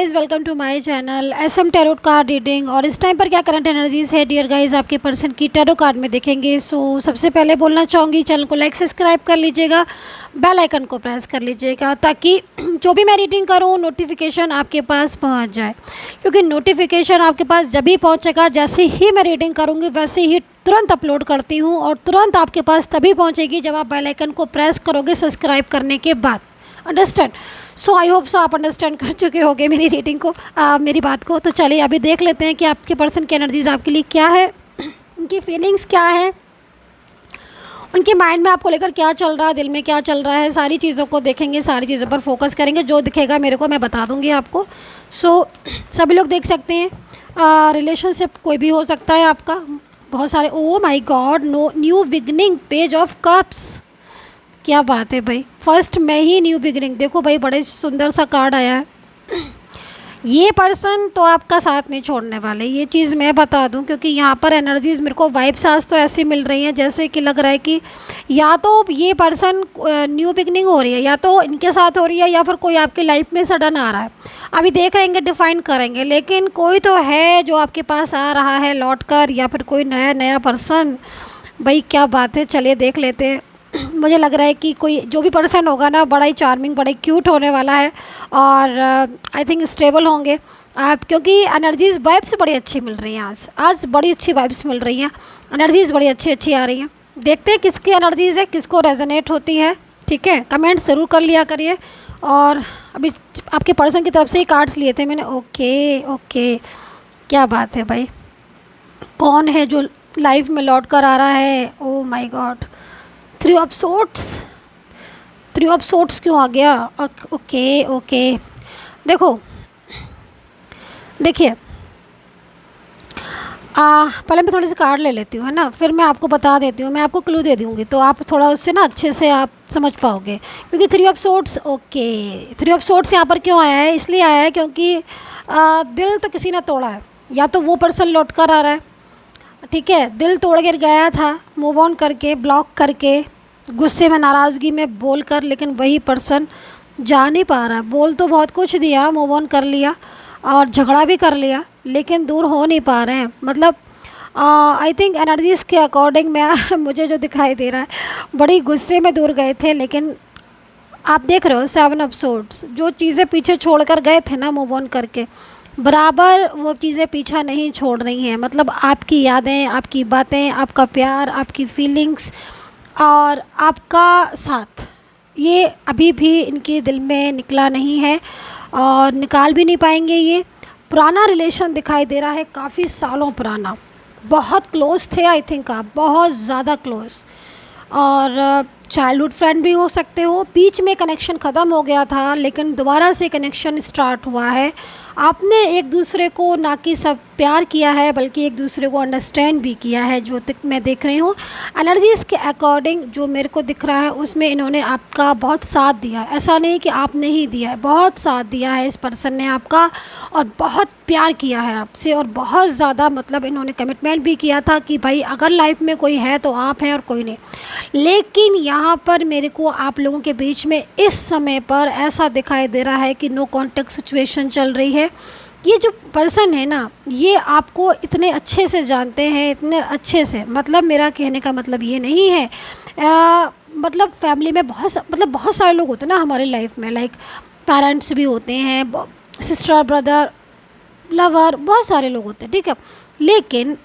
Guys, welcome to my channel SM tarot card reading. और इस time पर क्या करंट एनर्जीज है डियर गाइस आपके पर्सन की टैरो कार्ड में देखेंगे। सबसे पहले बोलना चाहूँगी, चैनल को लाइक सब्सक्राइब कर लीजिएगा, बेल आइकन को प्रेस कर लीजिएगा ताकि जो भी मैं रीडिंग करूँ नोटिफिकेशन आपके पास पहुँच जाए। क्योंकि नोटिफिकेशन आपके पास जब भी पहुँचेगा, जैसे ही मैं रीडिंग करूँगी वैसे ही तुरंत अपलोड करती हूँ और तुरंत आपके पास तभी पहुँचेगी जब आप बेल आइकन को प्रेस करोगे सब्सक्राइब करने के बाद। Understand? So I hope so आप अंडरस्टैंड कर चुके होंगे मेरी रीडिंग को, मेरी बात को। तो चलिए अभी देख लेते हैं कि आपके पर्सन की एनर्जीज आपके लिए क्या है, उनकी फीलिंग्स क्या है, उनके माइंड में आपको लेकर क्या चल रहा है, दिल में क्या चल रहा है। सारी चीज़ों को देखेंगे, सारी चीज़ों पर फोकस करेंगे। जो दिखेगा मेरे को मैं बता दूंगी आपको। सभी लोग देख सकते हैं। रिलेशनशिप कोई भी हो सकता है आपका, बहुत सारे। Oh my god, no new beginning, page of cups. क्या बात है भाई, फर्स्ट में ही न्यू बिगिनिंग। देखो भाई, बड़े सुंदर सा कार्ड आया है। ये पर्सन तो आपका साथ नहीं छोड़ने वाले, ये चीज़ मैं बता दूं। क्योंकि यहाँ पर एनर्जीज मेरे को वाइब्स आज तो ऐसी मिल रही हैं जैसे कि लग रहा है कि या तो ये पर्सन न्यू बिगनिंग हो रही है, या तो इनके साथ हो रही है, या फिर कोई आपकी लाइफ में सडन आ रहा है। अभी देख रहेंगे, डिफाइन करेंगे। लेकिन कोई तो है जो आपके पास आ रहा है लौट कर, या फिर कोई नया पर्सन। भाई क्या बात है, चलिए देख लेते हैं। मुझे लग रहा है कि कोई जो भी पर्सन होगा ना, बड़ा ही चार्मिंग, बड़ा ही क्यूट होने वाला है। और आई थिंक स्टेबल होंगे आप, क्योंकि एनर्जीज वाइब्स बड़ी अच्छी मिल रही हैं। आज बड़ी अच्छी वाइब्स मिल रही हैं, एनर्जीज बड़ी अच्छी आ रही हैं। देखते हैं किसकी एनर्जीज है, किसको रेजोनेट होती है। ठीक है, कमेंट ज़रूर कर लिया करिए। और अभी आपके पर्सन की तरफ से ही कार्ड्स लिए थे मैंने। ओके, क्या बात है भाई, कौन है जो लाइफ में लौट कर आ रहा है? ओ my God, three of sorts क्यों आ गया? ओके, देखिए, पहले मैं थोड़े से कार्ड ले लेती हूँ, है ना, फिर मैं आपको बता देती हूँ, मैं आपको क्लू दे दूँगी तो आप थोड़ा उससे ना अच्छे से आप समझ पाओगे। क्योंकि थ्री ऑफ सोर्ट्स यहाँ पर क्यों आया है? इसलिए आया है क्योंकि दिल तो किसी ने तोड़ा है, या तो वो पर्सन लौट कर आ रहा है। ठीक है, दिल तोड़ कर गया था, मूव ऑन करके, ब्लॉक करके, गुस्से में, नाराज़गी में बोल कर, लेकिन वही पर्सन जा नहीं पा रहा। बोल तो बहुत कुछ दिया, मूव ऑन कर लिया और झगड़ा भी कर लिया, लेकिन दूर हो नहीं पा रहे हैं। मतलब आई थिंक एनर्जीज़ के अकॉर्डिंग मैं मुझे जो दिखाई दे रहा है, बड़ी गुस्से में दूर गए थे। लेकिन आप देख रहे हो 7 ऑफ सोर्ड्स, जो चीज़ें पीछे छोड़ कर गए थे ना मूव ऑन करके, बराबर वो चीज़ें पीछा नहीं छोड़ रही हैं। मतलब आपकी यादें, आपकी बातें, आपका प्यार, आपकी फीलिंग्स और आपका साथ, ये अभी भी इनके दिल में निकला नहीं है और निकाल भी नहीं पाएंगे। ये पुराना रिलेशन दिखाई दे रहा है, काफ़ी सालों पुराना, बहुत क्लोज थे। आई थिंक आप बहुत ज़्यादा क्लोज, और चाइल्डहुड फ्रेंड भी हो सकते हो। बीच में कनेक्शन ख़त्म हो गया था, लेकिन दोबारा से कनेक्शन स्टार्ट हुआ है। आपने एक दूसरे को ना कि सब प्यार किया है, बल्कि एक दूसरे को अंडरस्टैंड भी किया है। जो तक मैं देख रही हूँ एनर्जीज़ के अकॉर्डिंग, जो मेरे को दिख रहा है उसमें इन्होंने आपका बहुत साथ दिया है। ऐसा नहीं कि आपने ही दिया है, बहुत साथ दिया है इस पर्सन ने आपका, और बहुत प्यार किया है आपसे, और बहुत ज़्यादा, मतलब इन्होंने कमिटमेंट भी किया था कि भाई अगर लाइफ में कोई है तो आप हैं और कोई नहीं। लेकिन यहाँ पर मेरे को आप लोगों के बीच में इस समय पर ऐसा दिखाई दे रहा है कि नो कॉन्टेक्ट सिचुएशन चल रही है। ये जो पर्सन है ना, ये आपको इतने अच्छे से जानते हैं, इतने अच्छे से, मतलब मेरा कहने का मतलब ये नहीं है, मतलब फैमिली में बहुत सारे लोग होते हैं ना हमारी लाइफ में, लाइक पेरेंट्स भी होते हैं, सिस्टर, ब्रदर, लवर, बहुत सारे लोग होते हैं। ठीक है, लेकिन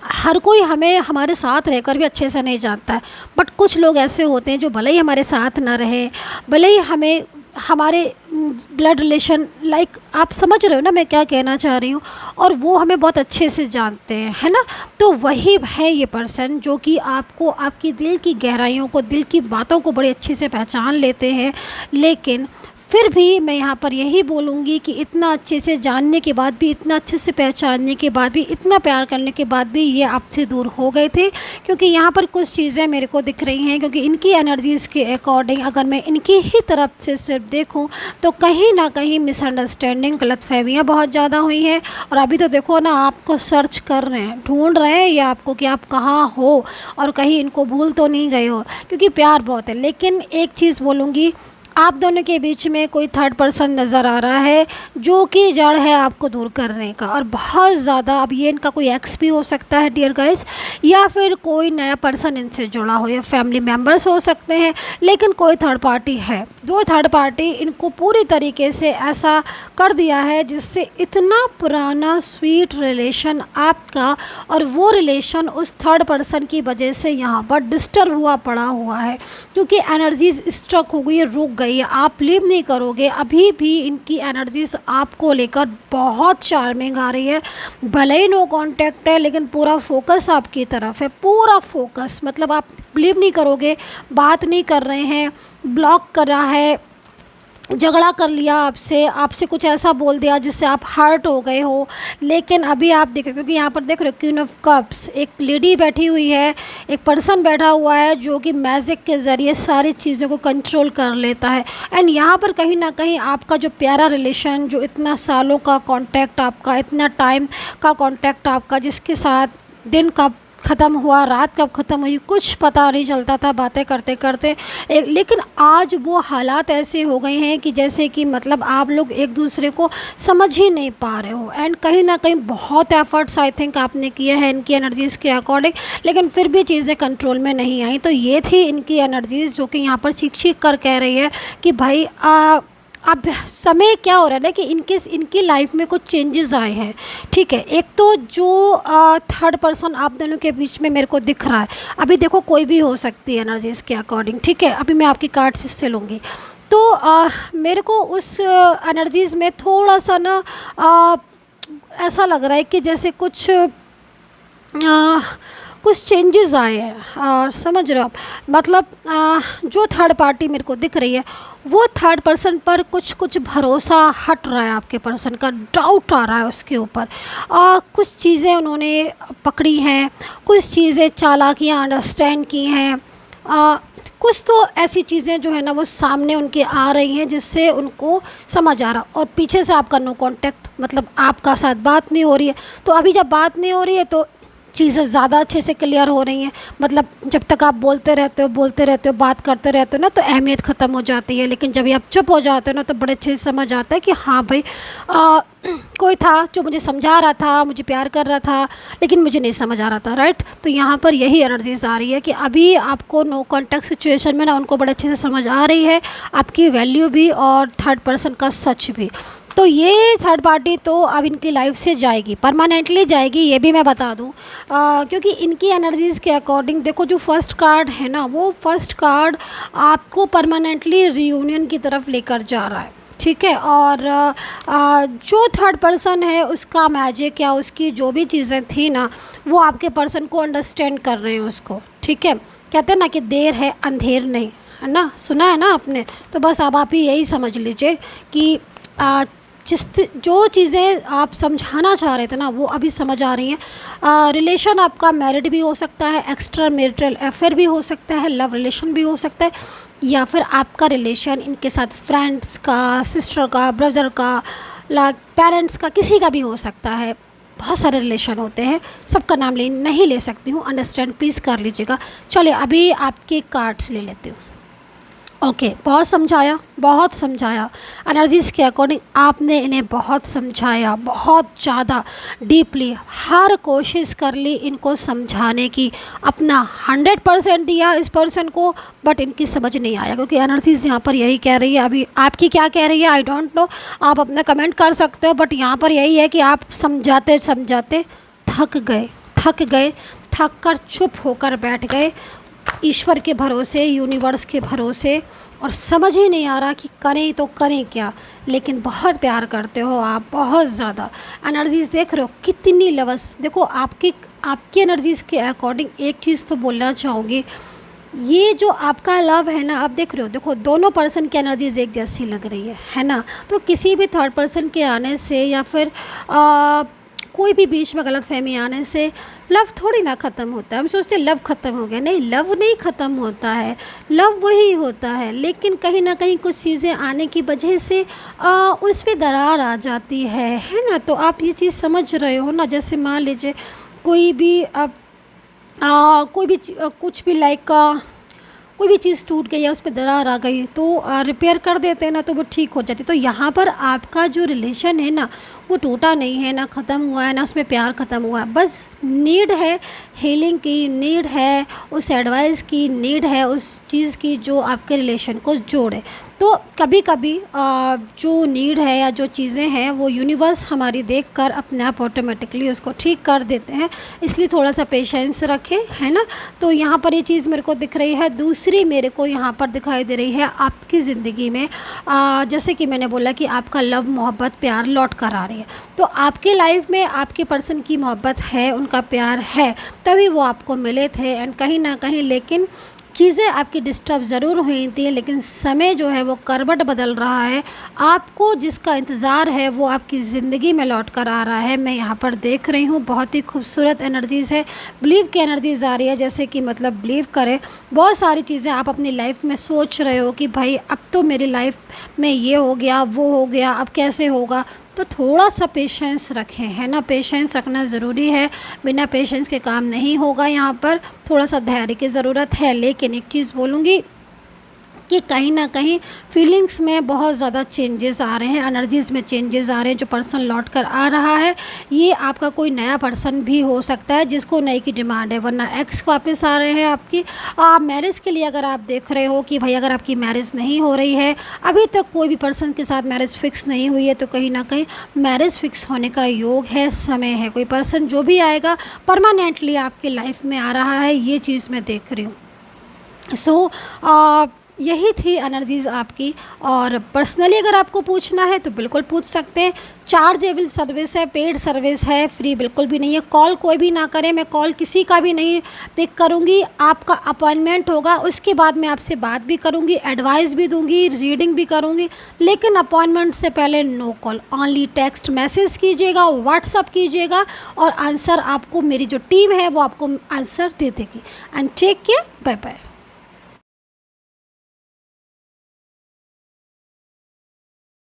हर कोई हमें हमारे साथ रहकर भी अच्छे से नहीं जानता है। बट कुछ लोग ऐसे होते हैं जो भले ही हमारे साथ ना रहे, भले ही हमें हमारे ब्लड रिलेशन, लाइक आप समझ रहे हो ना मैं क्या कहना चाह रही हूँ, और वो हमें बहुत अच्छे से जानते हैं, है ना। तो वही है ये पर्सन जो कि आपको, आपकी दिल की गहराइयों को, दिल की बातों को बड़े अच्छे से पहचान लेते हैं। लेकिन फिर भी मैं यहाँ पर यही बोलूँगी कि इतना अच्छे से जानने के बाद भी, इतना अच्छे से पहचानने के बाद भी, इतना प्यार करने के बाद भी ये आपसे दूर हो गए थे। क्योंकि यहाँ पर कुछ चीज़ें मेरे को दिख रही हैं, क्योंकि इनकी एनर्जीज़ के अकॉर्डिंग अगर मैं इनकी ही तरफ से सिर्फ देखूँ तो कहीं ना कहीं मिसअंडरस्टैंडिंग, गलतफहमियाँ बहुत ज़्यादा हुई हैं। और अभी तो देखो ना, आपको सर्च कर रहे हैं, ढूंढ रहे हैं ये आपको कि आप कहाँ हो और कहीं इनको भूल तो नहीं गए हो, क्योंकि प्यार बहुत है। लेकिन एक चीज़ बोलूँगी, आप दोनों के बीच में कोई थर्ड पर्सन नज़र आ रहा है जो कि जड़ है आपको दूर करने का, और बहुत ज़्यादा। अब ये इनका कोई एक्स भी हो सकता है डियर गाइस, या फिर कोई नया पर्सन इनसे जुड़ा हो, या फैमिली मेम्बर्स हो सकते हैं, लेकिन कोई थर्ड पार्टी है। जो थर्ड पार्टी इनको पूरी तरीके से ऐसा कर दिया है जिससे इतना पुराना स्वीट रिलेशन आपका और वो रिलेशन उस थर्ड पर्सन की वजह से यहाँ पर डिस्टर्ब हुआ पड़ा हुआ है, क्योंकि एनर्जीज स्ट्रक हो गई है, रुक गई है। आप बिलीव नहीं करोगे, अभी भी इनकी एनर्जीज आपको लेकर बहुत चार्मिंग आ रही है। भले ही नो कांटेक्ट है, लेकिन पूरा फोकस आपकी तरफ है, पूरा फोकस। मतलब आप बिलीव नहीं करोगे, बात नहीं कर रहे हैं, ब्लॉक कर रहा है, झगड़ा कर लिया आपसे कुछ ऐसा बोल दिया जिससे आप हर्ट हो गए हो। लेकिन अभी आप देख रहे हो, क्योंकि यहाँ पर देख रहे हो क्वीन ऑफ कप्स, एक लेडी बैठी हुई है, एक पर्सन बैठा हुआ है जो कि मैजिक के ज़रिए सारी चीज़ों को कंट्रोल कर लेता है। एंड यहाँ पर कहीं ना कहीं आपका जो प्यारा रिलेशन, जो इतना सालों का कांटेक्ट आपका, इतना टाइम का कांटेक्ट आपका, जिसके साथ दिन कब ख़त्म हुआ, रात कब ख़त्म हुई, कुछ पता नहीं चलता था बातें करते करते। लेकिन आज वो हालात ऐसे हो गए हैं कि जैसे कि मतलब आप लोग एक दूसरे को समझ ही नहीं पा रहे हो। एंड कहीं ना कहीं बहुत एफर्ट्स आई थिंक आपने किए हैं इनकी एनर्जीज़ के अकॉर्डिंग, लेकिन फिर भी चीज़ें कंट्रोल में नहीं आई। तो ये थी इनकी एनर्जीज़ जो कि यहाँ पर चीख चीख कर कह रही है कि भाई अब समय क्या हो रहा है ना कि इनकी लाइफ में कुछ चेंजेस आए हैं। ठीक है, एक तो जो थर्ड पर्सन आप दोनों के बीच में मेरे को दिख रहा है, अभी देखो कोई भी हो सकती है एनर्जीज़ के अकॉर्डिंग। ठीक है, अभी मैं आपकी कार्ड्स इससे लूँगी, तो मेरे को उस एनर्जीज़ में थोड़ा सा ना ऐसा लग रहा है कि जैसे कुछ चेंजेस आए हैं, समझ रहे हो आप। मतलब जो थर्ड पार्टी मेरे को दिख रही है, वो थर्ड पर्सन पर कुछ भरोसा हट रहा है, आपके पर्सन का डाउट आ रहा है उसके ऊपर। कुछ चीज़ें उन्होंने पकड़ी हैं, कुछ चीज़ें चालाकियाँ अंडरस्टैंड की हैं, कुछ तो ऐसी चीज़ें जो है ना वो सामने उनके आ रही हैं जिससे उनको समझ आ रहा। और पीछे से आपका नो कांटेक्ट, मतलब आपका साथ बात नहीं हो रही है। तो अभी जब बात नहीं हो रही है तो चीज़ें ज़्यादा अच्छे से क्लियर हो रही हैं। मतलब जब तक आप बोलते रहते हो, बात करते रहते हो ना, तो अहमियत ख़त्म हो जाती है। लेकिन जब आप चुप हो जाते हो ना, तो बड़े अच्छे से समझ आता है कि हाँ भाई, कोई था जो मुझे समझा रहा था, मुझे प्यार कर रहा था, लेकिन मुझे नहीं समझ आ रहा था। राइट, तो यहाँ पर यही एनर्जीज आ रही है कि अभी आपको नो कॉन्टैक्ट सिचुएशन में ना उनको बड़े अच्छे से समझ आ रही है, आपकी वैल्यू भी और थर्ड पर्सन का सच भी। तो ये थर्ड पार्टी तो अब इनकी लाइफ से जाएगी, परमानेंटली जाएगी, ये भी मैं बता दूं। क्योंकि इनकी एनर्जीज़ के अकॉर्डिंग देखो, जो फर्स्ट कार्ड है ना, वो फर्स्ट कार्ड आपको परमानेंटली रियूनियन की तरफ लेकर जा रहा है। ठीक है, और जो थर्ड पर्सन है उसका मैजिक या उसकी जो भी चीज़ें थी ना, वो आपके पर्सन को अंडरस्टैंड कर रहे हैं उसको। ठीक है, कहते हैं ना कि देर है अंधेर नहीं, है ना, सुना है ना आपने। तो बस अब आप ही यही समझ लीजिए कि जो चीज़ें आप समझाना चाह रहे थे ना, वो अभी समझ आ रही हैं। रिलेशन आपका मैरिड भी हो सकता है, एक्स्ट्रा मैरिटल अफेयर भी हो सकता है, लव रिलेशन भी हो सकता है, या फिर आपका रिलेशन इनके साथ फ्रेंड्स का, सिस्टर का, ब्रदर का, पेरेंट्स का, किसी का भी हो सकता है। बहुत सारे रिलेशन होते हैं, सबका नाम नहीं ले सकती हूँ, अंडरस्टैंड प्लीज़ कर लीजिएगा। चलिए अभी आपके कार्ड्स ले लेती हूँ। ओके, बहुत समझाया एनर्जीज़ के अकॉर्डिंग आपने इन्हें बहुत समझाया, बहुत ज़्यादा डीपली हर कोशिश कर ली इनको समझाने की, अपना 100% दिया इस पर्सन को, बट इनकी समझ नहीं आया। क्योंकि एनर्जीज़ यहाँ पर यही कह रही है, अभी आपकी क्या कह रही है आई डोंट नो, आप अपना कमेंट कर सकते हो। बट यहाँ पर यही है कि आप समझाते समझाते थक गए, थक कर चुप होकर बैठ गए ईश्वर के भरोसे, यूनिवर्स के भरोसे, और समझ ही नहीं आ रहा कि करें तो करें क्या। लेकिन बहुत प्यार करते हो आप, बहुत ज़्यादा। एनर्जीज़ देख रहे हो कितनी लवस। देखो आपकी एनर्जीज़ के अकॉर्डिंग एक चीज़ तो बोलना चाहूँगी, ये जो आपका लव है ना, आप देख रहे हो, देखो दोनों पर्सन की एनर्जीज़ एक जैसी लग रही है ना। तो किसी भी थर्ड पर्सन के आने से या फिर कोई भी बीच में गलतफहमी आने से लव थोड़ी ना ख़त्म होता है। हम सोचते हैं लव ख़त्म हो गया, नहीं, लव नहीं ख़त्म होता है, लव वही होता है। लेकिन कहीं ना कहीं कुछ चीज़ें आने की वजह से उस पर दरार आ जाती है ना। तो आप ये चीज़ समझ रहे हो ना। जैसे मान लीजिए कुछ भी लाइक कोई भी चीज़ टूट गई या उस पे दरार आ गई तो रिपेयर कर देते हैं ना, तो वो ठीक हो जाती है। तो यहाँ पर आपका जो रिलेशन है ना, वो टूटा नहीं है, ना ख़त्म हुआ है, ना उसमें प्यार ख़त्म हुआ है। बस नीड है हीलिंग की, नीड है उस एडवाइस की, नीड है उस चीज़ की जो आपके रिलेशन को जोड़े। तो कभी कभी जो नीड है या जो चीज़ें हैं वो यूनिवर्स हमारी देखकर अपने आप ऑटोमेटिकली उसको ठीक कर देते हैं, इसलिए थोड़ा सा पेशेंस रखें, है ना। तो यहाँ पर ये चीज़ मेरे को दिख रही है। दूसरी मेरे को यहाँ पर दिखाई दे रही है आपकी ज़िंदगी में, जैसे कि मैंने बोला कि आपका लव, मोहब्बत, प्यार लौट कर आ रही है। तो आपके लाइफ में आपके पर्सन की मोहब्बत है, उनका प्यार है, तभी वो आपको मिले थे। एंड कहीं ना कहीं लेकिन चीज़ें आपकी डिस्टर्ब ज़रूर हुई थी, लेकिन समय जो है वो करवट बदल रहा है। आपको जिसका इंतज़ार है वो आपकी ज़िंदगी में लौट कर आ रहा है। मैं यहाँ पर देख रही हूँ बहुत ही खूबसूरत एनर्जीज़ है, बिलीव की एनर्जीज़ आ रही है। जैसे कि मतलब बिलीव करें, बहुत सारी चीज़ें आप अपनी लाइफ में सोच रहे हो कि भाई अब तो मेरी लाइफ में ये हो गया, वो हो गया, अब कैसे होगा। तो थोड़ा सा पेशेंस रखें, है ना, पेशेंस रखना ज़रूरी है। बिना पेशेंस के काम नहीं होगा। यहाँ पर थोड़ा सा धैर्य की ज़रूरत है। लेकिन एक चीज़ बोलूँगी कि कहीं ना कहीं फीलिंग्स में बहुत ज़्यादा चेंजेस आ रहे हैं, एनर्जीज़ में चेंजेस आ रहे हैं। जो पर्सन लौट कर आ रहा है ये आपका कोई नया पर्सन भी हो सकता है जिसको नई की डिमांड है, वरना एक्स वापस आ रहे हैं आपकी। मैरिज के लिए अगर आप देख रहे हो कि भाई अगर आपकी मैरिज नहीं हो रही है, अभी तक कोई भी पर्सन के साथ मैरिज फ़िक्स नहीं हुई है, तो कहीं ना कहीं मैरिज फ़िक्स होने का योग है, समय है। कोई पर्सन जो भी आएगा परमानेंटली आपकी लाइफ में आ रहा है, ये चीज़ मैं देख रही हूँ। सो यही थी एनर्जीज़ आपकी। और पर्सनली अगर आपको पूछना है तो बिल्कुल पूछ सकते हैं। चार्जेबल सर्विस है, पेड सर्विस है, फ्री बिल्कुल भी नहीं है। कॉल कोई भी ना करें, मैं कॉल किसी का भी नहीं पिक करूँगी। आपका अपॉइंटमेंट होगा, उसके बाद मैं आपसे बात भी करूँगी, एडवाइस भी दूँगी, रीडिंग भी करूँगी। लेकिन अपॉइंटमेंट से पहले no call, only text message कीजिएगा, व्हाट्सअप कीजिएगा, और आंसर आपको मेरी जो टीम है वो आपको आंसर दे देगी। And take care, bye bye.